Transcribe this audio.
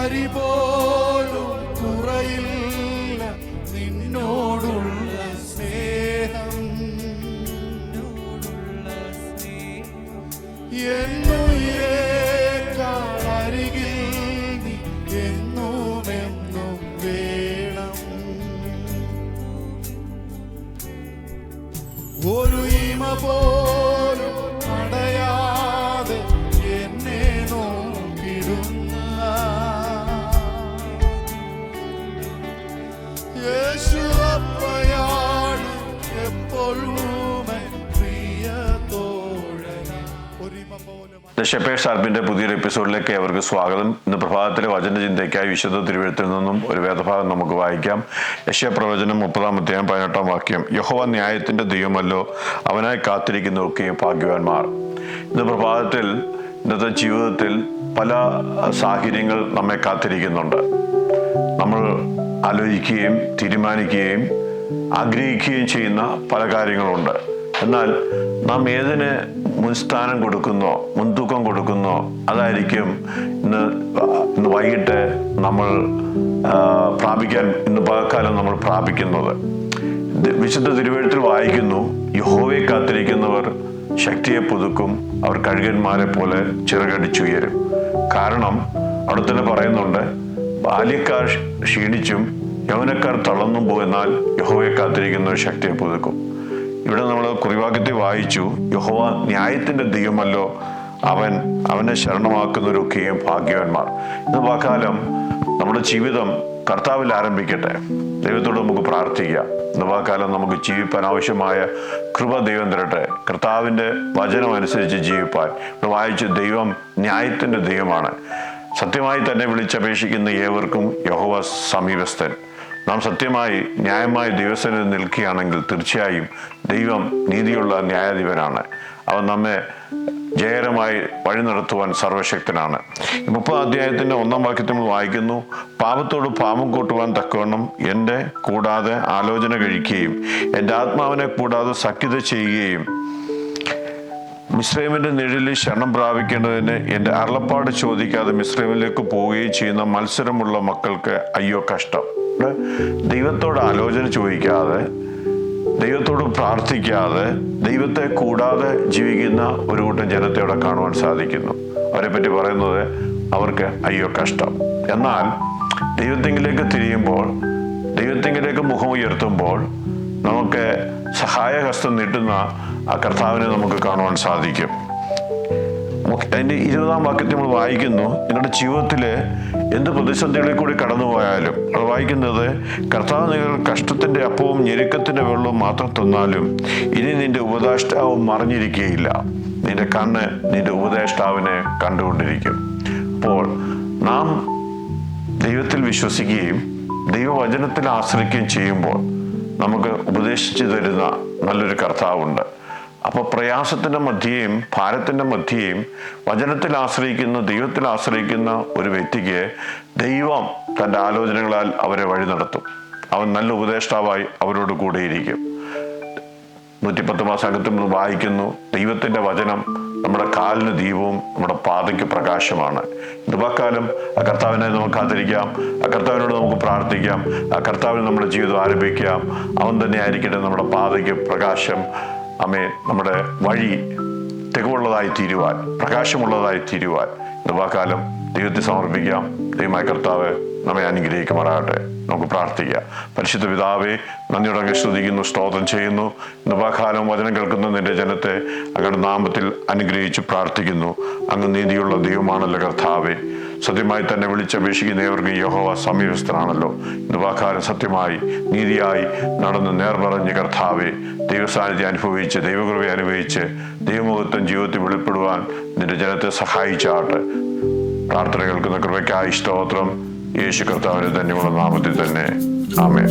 തരി പോലും കുറയില്ല നിന്നോടുള്ള സ്നേഹം. എന്നുയേക്കാൾ അരികിൽ നീ എന്നുമെന്നും വേണം. ഒരു ഇമ പോലും അടയാതെ എന്നെ നോക്കിടുന്ന യേശുവപ്പയാണ് എപ്പോഴും പ്രിയ തോഴൻ. ഒരിമ പോലും. ഷെപ്പേഴ്സ് ആർപ്പിന്റെ പുതിയൊരു എപ്പിസോഡിലേക്ക് അവർക്ക് സ്വാഗതം. ഇന്ന് പ്രഭാതത്തിലെ വചന ചിന്തയ്ക്കായി വിശുദ്ധ തിരുവെഴുത്തിൽ നിന്നും ഒരു വേദഭാഗം നമുക്ക് വായിക്കാം. യെശയ്യാപ്രവചനം 30-18 വാക്യം. യഹോവ ന്യായത്തിന്റെ ദൈവമല്ലോ, അവനായി കാത്തിരിക്കുന്നവർക്കെയും ഭാഗ്യവാന്മാർ. ഇന്ന് പ്രഭാതത്തിൽ ഇന്നത്തെ ജീവിതത്തിൽ പല സാഹചര്യങ്ങൾ നമ്മെ കാത്തിരിക്കുന്നുണ്ട്. നമ്മൾ ആലോചിക്കുകയും തീരുമാനിക്കുകയും ആഗ്രഹിക്കുകയും ചെയ്യുന്ന പല കാര്യങ്ങളുണ്ട്. എന്നാൽ നാം ഏതിന് മുൻസ്ഥാനം കൊടുക്കുന്നോ, മുൻതൂക്കം കൊടുക്കുന്നോ, അതായിരിക്കും ഇന്ന് വൈകിട്ട് നമ്മൾ പ്രാപിക്കാൻ, ഇന്ന് പകൽക്കാലം നമ്മൾ പ്രാപിക്കുന്നത്. വിശുദ്ധ തിരുവെഴുത്തിൽ വായിക്കുന്നു, യഹോവയെ കാത്തിരിക്കുന്നവർ ശക്തിയെ പുതുക്കും, അവർ കഴുകന്മാരെ പോലെ ചിറകടിച്ചുയരും. കാരണം അവിടെ തന്നെ പറയുന്നുണ്ട്, ബാല്യക്കാർ ക്ഷീണിച്ചും യൗവനക്കാർ തളർന്നും പോയെന്നാൽ യഹോവയെ കാത്തിരിക്കുന്നവർ ശക്തിയെ പുതുക്കും. ഇവിടെ നമ്മൾ കുറിവാക്യത്തിൽ വായിച്ചു, യഹോവ ന്യായത്തിന്റെ ദൈവമല്ലോ, അവനെ ശരണമാക്കുന്നവരൊക്കെയും ഭാഗ്യവാന്മാർ. ഇന്ന് പകൽക്കാലം നമ്മുടെ ജീവിതം കർത്താവിൽ ആരംഭിക്കട്ടെ. ദൈവത്തോട് നമുക്ക് പ്രാർത്ഥിക്കാം. ഇന്ന് പകൽക്കാലം നമുക്ക് ജീവിപ്പാൻ ആവശ്യമായ കൃപ ദൈവം തരട്ടെ. കർത്താവിൻ്റെ വചനം അനുസരിച്ച് ജീവിപ്പാൻ. ഇവിടെ വായിച്ചു, ദൈവം ന്യായത്തിന്റെ ദൈവമാണ്. സത്യമായി തന്നെ വിളിച്ചപേക്ഷിക്കുന്ന ഏവർക്കും യഹോവ സമീപസ്ഥൻ. നാം സത്യമായി ന്യായമായി ദൈവസന്നിധിയിൽ നിൽക്കുകയാണെങ്കിൽ തീർച്ചയായും ദൈവം നീതിയുള്ള ന്യായാധിപനാണ്. അവൻ നമ്മെ ജയകരമായി വഴി നടത്തുവാൻ സർവശക്തനാണ്. 30 അധ്യായത്തിന്റെ 1 വാക്യത്തിൽ നമ്മൾ വായിക്കുന്നു, പാപത്തോട് പാപം കൂട്ടുവാൻ തക്കവണ്ണം എൻ്റെ കൂടാതെ ആലോചന കഴിക്കുകയും എൻ്റെ ആത്മാവിനെ കൂടാതെ സഖ്യത ചെയ്യുകയും മിസ്രൈമിന്റെ നിഴലിൽ ശരണം പ്രാപിക്കേണ്ടതിന് എൻ്റെ അരുളപ്പാട് ചോദിക്കാതെ മിസ്രൈമിലേക്ക് പോവുകയും ചെയ്യുന്ന മത്സരമുള്ള മക്കൾക്ക് അയ്യോ കഷ്ടം. ദൈവത്തോട് ആലോചന ചോദിക്കാതെ, ദൈവത്തോട് പ്രാർത്ഥിക്കാതെ, ദൈവത്തെ കൂടാതെ ജീവിക്കുന്ന ഒരു കൂട്ടം ജനത്തെ അവിടെ കാണുവാൻ സാധിക്കുന്നു. അവരെ പറ്റി പറയുന്നത് അവർക്ക് അയ്യോ കഷ്ടം. എന്നാൽ ദൈവത്തെങ്കിലേക്ക് തിരിയുമ്പോൾ, ദൈവത്തെങ്കിലേക്ക് മുഖം ഉയർത്തുമ്പോൾ നമുക്ക് സഹായഹസ്തം നീട്ടുന്ന ആ കർത്താവിനെ നമുക്ക് കാണുവാൻ സാധിക്കും. അതിൻ്റെ 20 വാക്യത്തിൽ നമ്മൾ വായിക്കുന്നു, നിങ്ങളുടെ ജീവിതത്തിൽ എന്ത് പ്രതിസന്ധികളിൽ കൂടി കടന്നുപോയാലും അത് വായിക്കുന്നത്, കർത്താവ് നിങ്ങൾ കഷ്ടത്തിന്റെ അപ്പവും ഞെരുക്കത്തിന്റെ വെള്ളവും മാത്രം തന്നാലും ഇനി നിന്റെ ഉപദേഷ്ടാവും മറിഞ്ഞിരിക്കുകയില്ല. നിന്റെ കണ്ണ് നിന്റെ ഉപദേഷ്ടാവിനെ കണ്ടുകൊണ്ടിരിക്കും. അപ്പോൾ നാം ദൈവത്തിൽ വിശ്വസിക്കുകയും ദൈവവചനത്തിൽ ആശ്രയിക്കുകയും ചെയ്യുമ്പോൾ നമുക്ക് ഉപദേശിച്ചു തരുന്ന നല്ലൊരു കർത്താവുണ്ട്. അപ്പോൾ പ്രയാസത്തിൻ്റെ മധ്യേയും ഭാരത്തിൻ്റെ മധ്യേയും വചനത്തിൽ ആശ്രയിക്കുന്ന, ദൈവത്തിൽ ആശ്രയിക്കുന്ന ഒരു വ്യക്തിക്ക് ദൈവം തൻ്റെ ആലോചനകളാൽ അവരെ വഴി നടത്തും. അവൻ നല്ല ഉപദേഷ്ടാവായി അവരോട് കൂടെയിരിക്കും. 110 സംഘത്തിൽ വായിക്കുന്നു, ദൈവത്തിൻ്റെ വചനം നമ്മുടെ കാലിന് ദീപവും നമ്മുടെ പാതയ്ക്ക് പ്രകാശമാണ്. ഇതുപക്കാലം ആ കർത്താവിനെ നമുക്ക് ആദരിക്കാം, ആ കർത്താവിനോട് നമുക്ക് പ്രാർത്ഥിക്കാം, ആ കർത്താവിന് നമ്മുടെ ജീവിതം ആരംഭിക്കാം. അവൻ തന്നെ ആയിരിക്കട്ടെ നമ്മുടെ പാതയ്ക്ക് പ്രകാശം. നമ്മുടെ വഴി തികവുള്ളതായി തീരുവാൻ, പ്രകാശമുള്ളതായി തീരുവാൻ ഇതുപക്കാലം ദൈവത്തെ സമർപ്പിക്കാം. ദൈവമായ കർത്താവ് നമ്മെ അനുഗ്രഹിക്കുമാറാകട്ടെ. നമുക്ക് പ്രാർത്ഥിക്കാം. പരിശുദ്ധ പിതാവേ, നന്ദിയോടെ സ്തുതിക്കുന്നു, സ്തോത്രം ചെയ്യുന്നു. ഇന്നുപകാലം വചനം കേൾക്കുന്ന നിന്റെ ജനത്തെ അങ്ങയുടെ നാമത്തിൽ അനുഗ്രഹിച്ച് പ്രാർത്ഥിക്കുന്നു. അങ്ങ് നീതിയുള്ള ദൈവമാണല്ലോ കർത്താവേ. സത്യമായി തന്നെ വിളിച്ചപേക്ഷിക്കുന്ന ഏവർക്കും യഹോവ സമീപസ്ഥനാണല്ലോ. ഇന്നുപകാലം സത്യമായി നീതിയായി നടന്ന് നേർപറഞ്ഞ് കർത്താവേ, ദൈവസാന്നിധ്യം അനുഭവിച്ച്, ദൈവകൃപ അനുഭവിച്ച്, ദൈവമുഖത്വം ജീവിതത്തിൽ വെളിപ്പെടുവാൻ നിന്റെ ജനത്തെ സഹായിച്ചാട്ട്. പ്രാർത്ഥന കേൾക്കുന്ന കൃപയ്ക്കായി സ്തോത്രം. യേശു കർത്താവിന്റെ ധന്യമുള്ള നാമത്തിൽ തന്നെ. ആമേൻ.